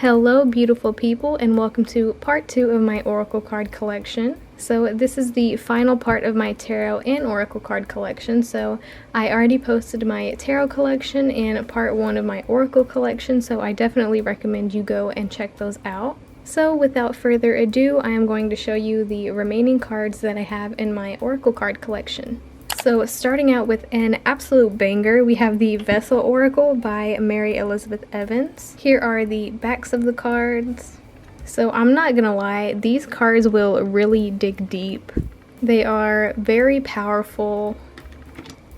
Hello beautiful people, and welcome to part 2 of my oracle card collection. So this is the final part of my tarot and oracle card collection. So I already posted my tarot collection and part 1 of my oracle collection, so I definitely recommend you go and check those out. So without further ado, I am going to show you the remaining cards that I have in my oracle card collection. So starting out with an absolute banger, we have the Vessel Oracle by Mary Elizabeth Evans. Here are the backs of the cards. So I'm not gonna lie, these cards will really dig deep. They are very powerful.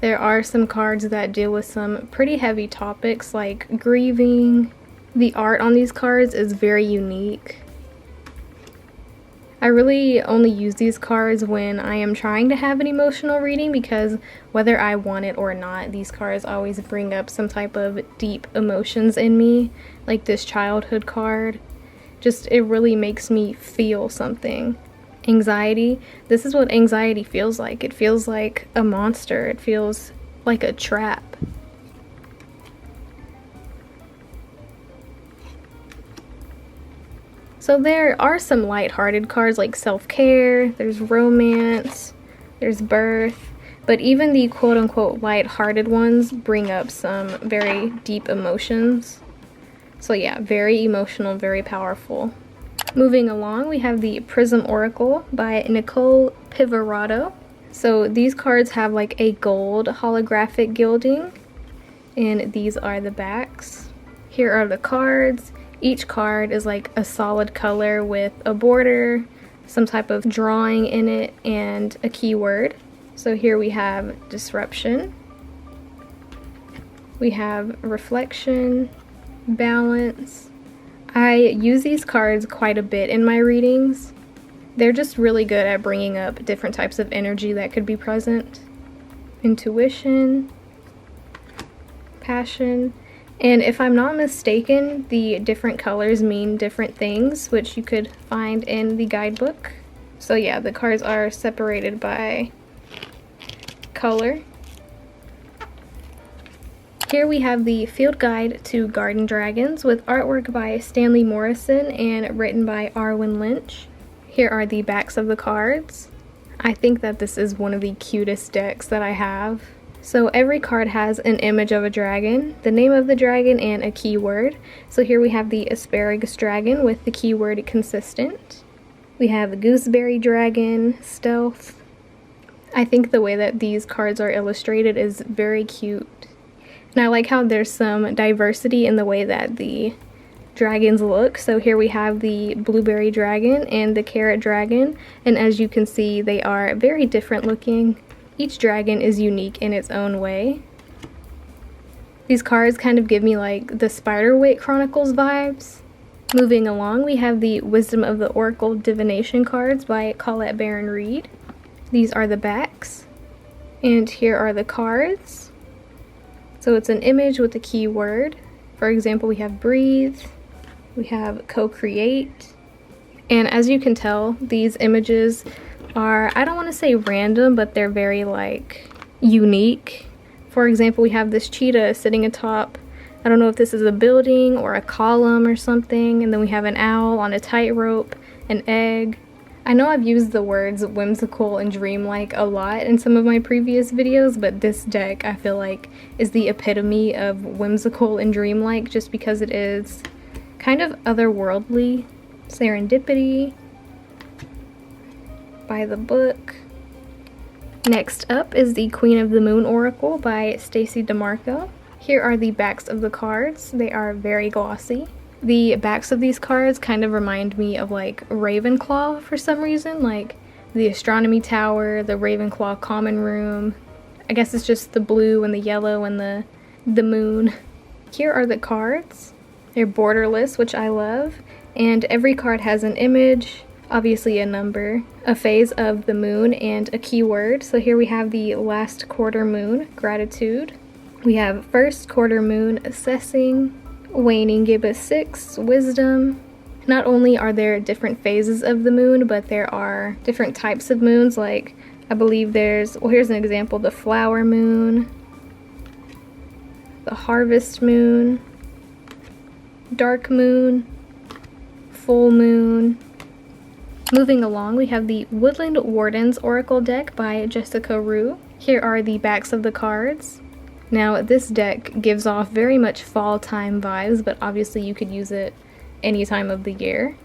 There are some cards that deal with some pretty heavy topics like grieving. The art on these cards is very unique. I really only use these cards when I am trying to have an emotional reading, because whether I want it or not, these cards always bring up some type of deep emotions in me, like this childhood card. Just, it really makes me feel something. Anxiety. This is what anxiety feels like. It feels like a monster. It feels like a trap. So there are some lighthearted cards like self-care, there's romance, there's birth, but even the quote-unquote lighthearted ones bring up some very deep emotions. So yeah, very emotional, very powerful. Moving along, we have the Prism Oracle by Nicole Pivorato. So these cards have like a gold holographic gilding, and these are the backs. Here are the cards. Each card is like a solid color with a border, some type of drawing in it, and a keyword. So here we have disruption, we have reflection, balance. I use these cards quite a bit in my readings. They're just really good at bringing up different types of energy that could be present. Intuition, passion. And if I'm not mistaken, the different colors mean different things, which you could find in the guidebook. So yeah, the cards are separated by color. Here we have the Field Guide to Garden Dragons with artwork by Stanley Morrison and written by Arwen Lynch. Here are the backs of the cards. I think that this is one of the cutest decks that I have. So every card has an image of a dragon, the name of the dragon, and a keyword. So here we have the asparagus dragon with the keyword consistent. We have the gooseberry dragon, stealth. I think the way that these cards are illustrated is very cute. And I like how there's some diversity in the way that the dragons look. So here we have the blueberry dragon and the carrot dragon. And as you can see, they are very different looking. Each dragon is unique in its own way. These cards kind of give me like the Spiderwick Chronicles vibes. Moving along, we have the Wisdom of the Oracle Divination cards by Colette Baron Reed. These are the backs. And here are the cards. So it's an image with a keyword. For example, we have breathe, we have co-create. And as you can tell, these images are, I don't want to say random, but they're very like unique. For example, we have this cheetah sitting atop, I don't know if this is a building or a column or something, and then we have an owl on a tightrope, an egg. I know I've used the words whimsical and dreamlike a lot in some of my previous videos, but this deck I feel like is the epitome of whimsical and dreamlike, just because it is kind of otherworldly. Serendipity, by the book. Next up is the Queen of the Moon Oracle by Stacey DeMarco. Here are the backs of the cards. They are very glossy. The backs of these cards kind of remind me of like Ravenclaw for some reason, like the Astronomy Tower, the Ravenclaw Common Room. I guess it's just the blue and the yellow and the moon. Here are the cards. They're borderless, which I love, and every card has an image, obviously a number, a phase of the moon, and a keyword. So here we have the last quarter moon, gratitude. We have first quarter moon, assessing. Waning gibbous 6, wisdom. Not only are there different phases of the moon, but there are different types of moons. Like, I believe there's, well, here's an example, the flower moon, the harvest moon, dark moon, full moon. Moving along, we have the Woodland Wardens Oracle deck by Jessica Rue. Here are the backs of the cards. Now, this deck gives off very much fall time vibes, but obviously you could use it any time of the year.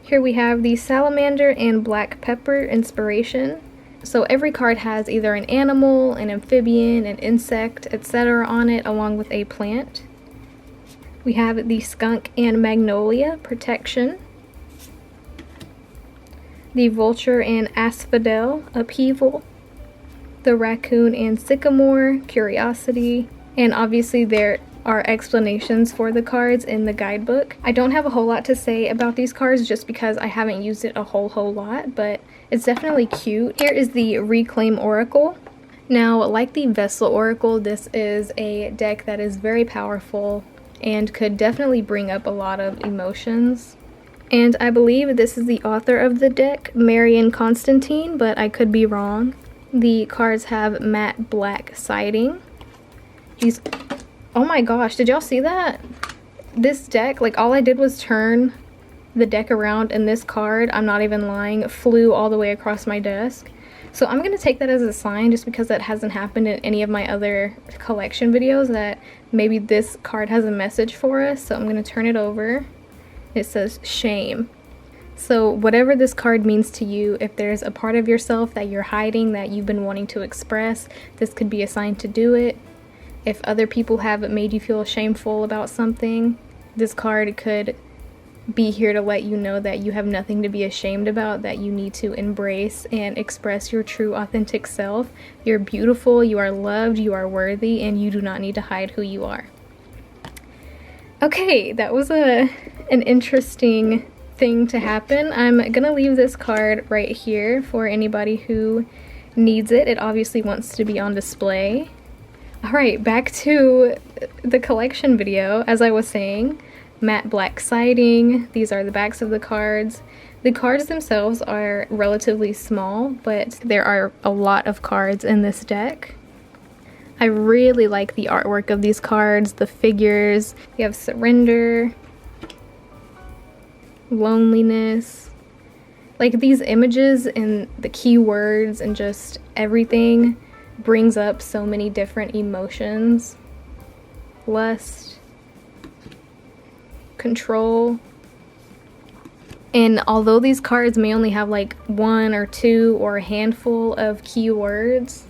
Here we have the Salamander and Black Pepper Inspiration. So every card has either an animal, an amphibian, an insect, etc. on it, along with a plant. We have the Skunk and Magnolia Protection. The Vulture and Asphodel Upheaval. The Raccoon and Sycamore Curiosity. And obviously there are explanations for the cards in the guidebook. I don't have a whole lot to say about these cards just because I haven't used it a whole lot, but it's definitely cute. Here is the Reclaim Oracle. Now, like the Vessel Oracle, this is a deck that is very powerful and could definitely bring up a lot of emotions. And I believe this is the author of the deck, Marion Constantine, but I could be wrong. The cards have matte black siding. These, oh my gosh, did y'all see that? This deck, like all I did was turn the deck around and this card, I'm not even lying, flew all the way across my desk. So I'm gonna take that as a sign, just because that hasn't happened in any of my other collection videos, that maybe this card has a message for us. So I'm gonna turn it over. It says shame. So whatever this card means to you, if there's a part of yourself that you're hiding that you've been wanting to express, this could be a sign to do it. If other people have made you feel shameful about something, this card could be here to let you know that you have nothing to be ashamed about, that you need to embrace and express your true authentic self. You're beautiful, you are loved, you are worthy, and you do not need to hide who you are. Okay, that was an interesting thing to happen. I'm gonna leave this card right here for anybody who needs it. It obviously wants to be on display. Alright, back to the collection video. As I was saying, matte black siding. These are the backs of the cards. The cards themselves are relatively small, but there are a lot of cards in this deck. I really like the artwork of these cards, the figures. You have surrender, loneliness. Like, these images and the keywords and just everything brings up so many different emotions. Lust, control. And although these cards may only have like one or two or a handful of keywords,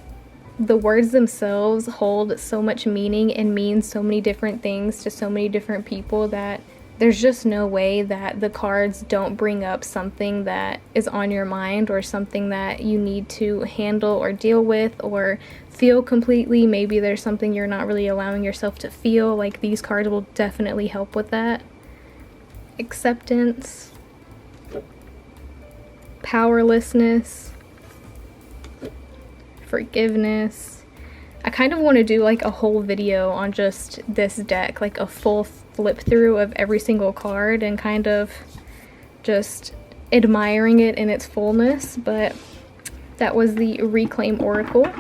the words themselves hold so much meaning and mean so many different things to so many different people that there's just no way that the cards don't bring up something that is on your mind or something that you need to handle or deal with or feel completely. Maybe there's something you're not really allowing yourself to feel. Like, these cards will definitely help with that. Acceptance, powerlessness, forgiveness. I kind of want to do like a whole video on just this deck, like a full flip through of every single card and kind of just admiring it in its fullness, but that was the Reclaim Oracle.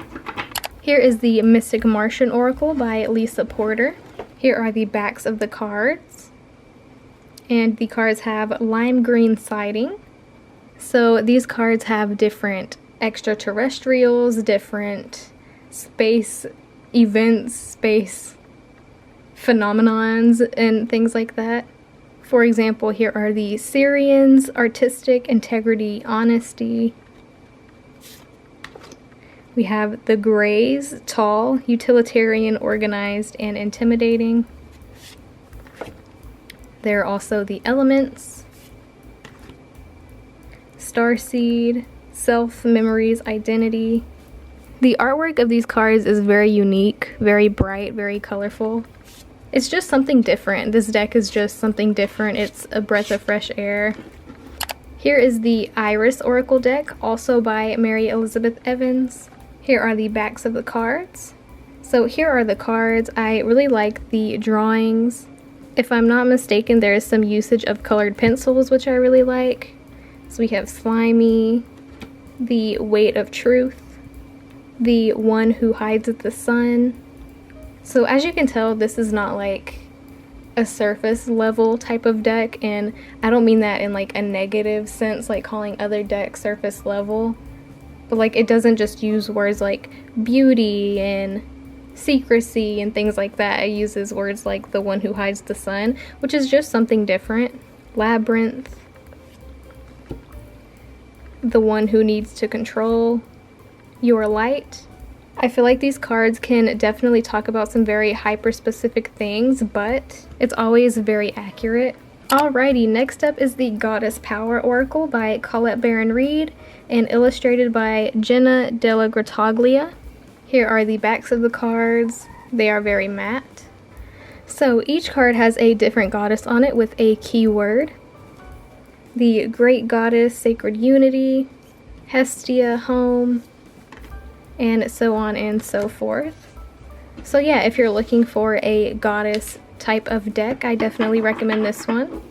Here is the Mystic Martian Oracle by Lisa Porter. Here are the backs of the cards, and the cards have lime green siding. So these cards have different extraterrestrials, different space events, space phenomenons, and things like that. For example, here are the Syrians, artistic, integrity, honesty. We have the Greys, tall, utilitarian, organized, and intimidating. There are also the Elements, Starseed, self, memories, identity. The artwork of these cards is very unique, very bright, very colorful. It's just something different. This deck is just something different. It's a breath of fresh air. Here is the Iris Oracle deck, also by Mary Elizabeth Evans. Here are the backs of the cards. So here are the cards. I really like the drawings. If I'm not mistaken, there is some usage of colored pencils, which I really like. So we have Slimy, the Weight of Truth, the One Who Hides the Sun. So as you can tell, this is not like a surface level type of deck, and I don't mean that in like a negative sense, like calling other decks surface level, but like it doesn't just use words like beauty and secrecy and things like that. It uses words like the one who hides the sun, which is just something different. Labyrinth, the one who needs to control your light. I feel like these cards can definitely talk about some very hyper-specific things, but it's always very accurate. Alrighty, next up is the Goddess Power Oracle by Colette Baron Reed and illustrated by Jenna Della Grottaglia. Here are the backs of the cards. They are very matte. So each card has a different goddess on it with a keyword. The Great Goddess, Sacred Unity, Hestia, Home, and so on and so forth. So yeah, if you're looking for a goddess type of deck, I definitely recommend this one.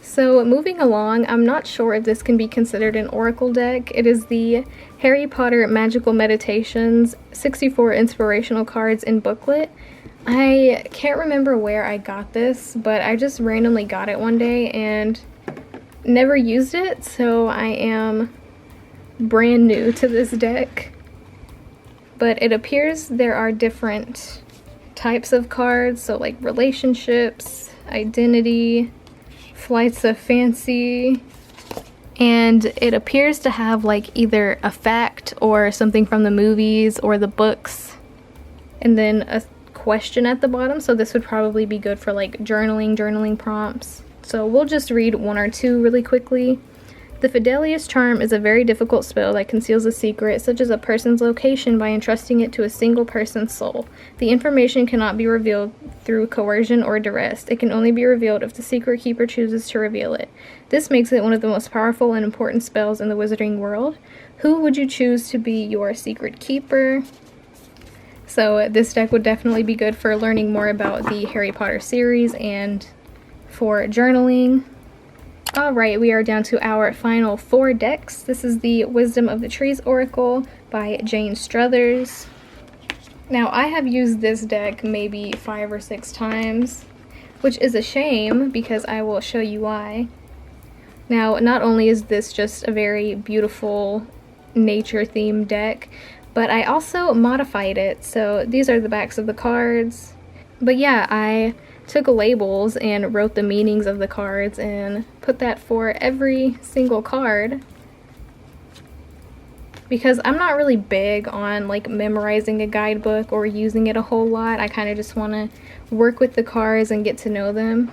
So moving along, I'm not sure if this can be considered an oracle deck. It is the Harry Potter Magical Meditations 64 inspirational cards in booklet. I can't remember where I got this, but I just randomly got it one day and never used it, so I am brand new to this deck. But it appears there are different types of cards, so like relationships, identity, flights of fancy, and it appears to have like either a fact or something from the movies or the books, and then a question at the bottom. So this would probably be good for like journaling prompts. So we'll just read one or two really quickly. The Fidelius Charm is a very difficult spell that conceals a secret, such as a person's location, by entrusting it to a single person's soul. The information cannot be revealed through coercion or duress. It can only be revealed if the secret keeper chooses to reveal it. This makes it one of the most powerful and important spells in the wizarding world. Who would you choose to be your secret keeper? So this deck would definitely be good for learning more about the Harry Potter series and for journaling. Alright, we are down to our final 4 decks. This is the Wisdom of the Trees Oracle by Jane Struthers. Now, I have used this deck maybe 5 or 6 times, which is a shame because I will show you why. Now, not only is this just a very beautiful nature-themed deck, but I also modified it. So these are the backs of the cards. But yeah, I took labels and wrote the meanings of the cards and put that for every single card, because I'm not really big on like memorizing a guidebook or using it a whole lot. I kind of just want to work with the cards and get to know them.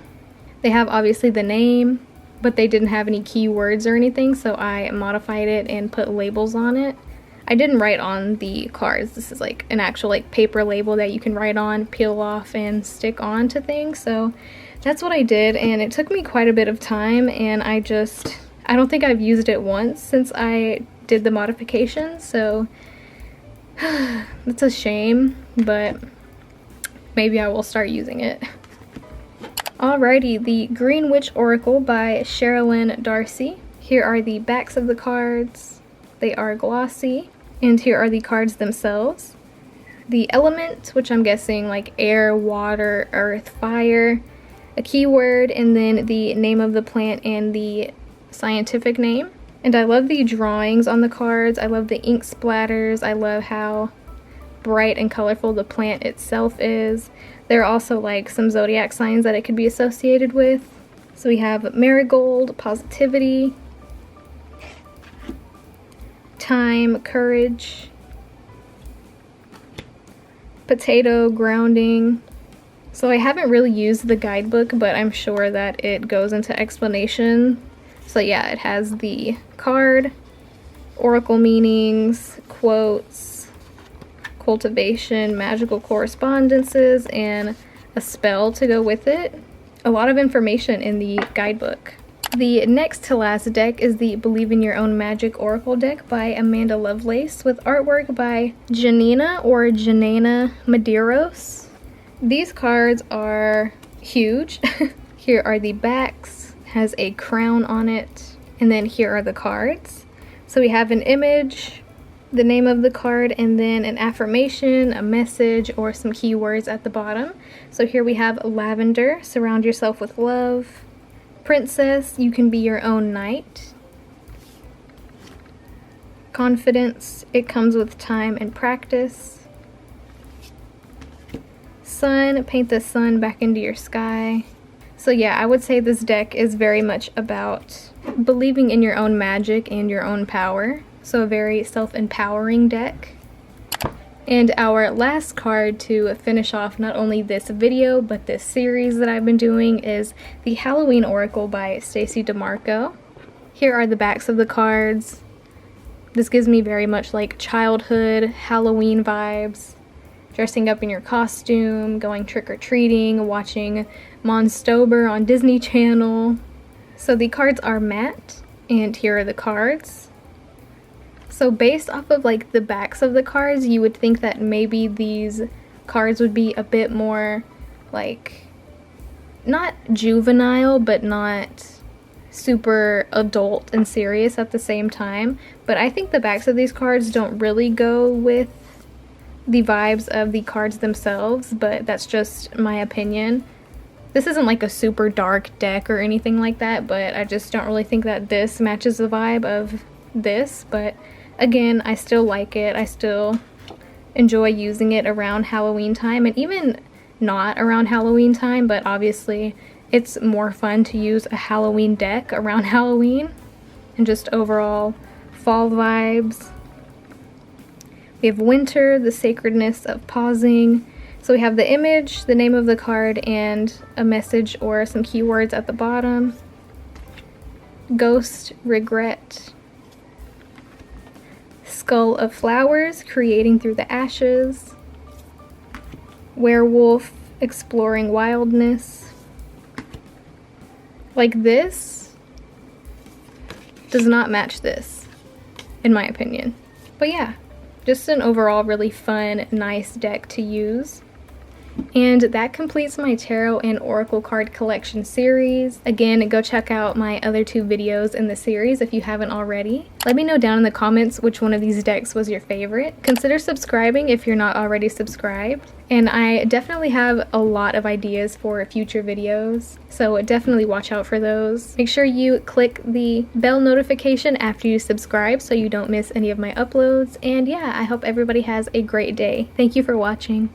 They have obviously the name, but they didn't have any keywords or anything, so I modified it and put labels on it. I didn't write on the cards. This is like an actual like paper label that you can write on, peel off, and stick on to things. So that's what I did, and it took me quite a bit of time, and I don't think I've used it once since I did the modification, so it's a shame, but maybe I will start using it. Alrighty, the Green Witch Oracle by Sherilyn Darcy. Here are the backs of the cards. They are glossy. And here are the cards themselves. The element, which I'm guessing like air, water, earth, fire, a keyword, and then the name of the plant and the scientific name. And I love the drawings on the cards. I love the ink splatters. I love how bright and colorful the plant itself is. There are also like some zodiac signs that it could be associated with. So we have marigold, positivity, time, courage, potato, grounding. So I haven't really used the guidebook, but I'm sure that it goes into explanation. So yeah, it has the card, oracle meanings, quotes, cultivation, magical correspondences, and a spell to go with it. A lot of information in the guidebook. The next to last deck is the Believe in Your Own Magic Oracle deck by Amanda Lovelace with artwork by Janina Medeiros. These cards are huge. Here are the backs, has a crown on it, and then here are the cards. So we have an image the name of the card, and then an affirmation, a message, or some keywords at the bottom. So here we have lavender, surround yourself with love. Princess, you can be your own knight. Confidence, it comes with time and practice. Sun, paint the sun back into your sky. So yeah, I would say this deck is very much about believing in your own magic and your own power. So a very self-empowering deck. And our last card to finish off not only this video, but this series that I've been doing is the Halloween Oracle by Stacey DeMarco. Here are the backs of the cards. This gives me very much like childhood Halloween vibes. Dressing up in your costume, going trick-or-treating, watching Monstober on Disney Channel. So the cards are matte, and here are the cards. So based off of like the backs of the cards, you would think that maybe these cards would be a bit more like, not juvenile, but not super adult and serious at the same time. But I think the backs of these cards don't really go with the vibes of the cards themselves, but that's just my opinion. This isn't like a super dark deck or anything like that, but I just don't really think that this matches the vibe of this. But again, I still like it. I still enjoy using it around Halloween time, and even not around Halloween time, but obviously it's more fun to use a Halloween deck around Halloween and just overall fall vibes. We have winter, the sacredness of pausing. So we have the image, the name of the card, and a message or some keywords at the bottom. Ghost, regret. Skull of flowers, creating through the ashes. Werewolf, exploring wildness. Like, this does not match this, in my opinion. But yeah, just an overall really fun, nice deck to use. And that completes my tarot and oracle card collection series. Again, go check out my other 2 videos in the series if you haven't already. Let me know down in the comments which one of these decks was your favorite. Consider subscribing if you're not already subscribed. And I definitely have a lot of ideas for future videos, so definitely watch out for those. Make sure you click the bell notification after you subscribe so you don't miss any of my uploads. And yeah, I hope everybody has a great day. Thank you for watching.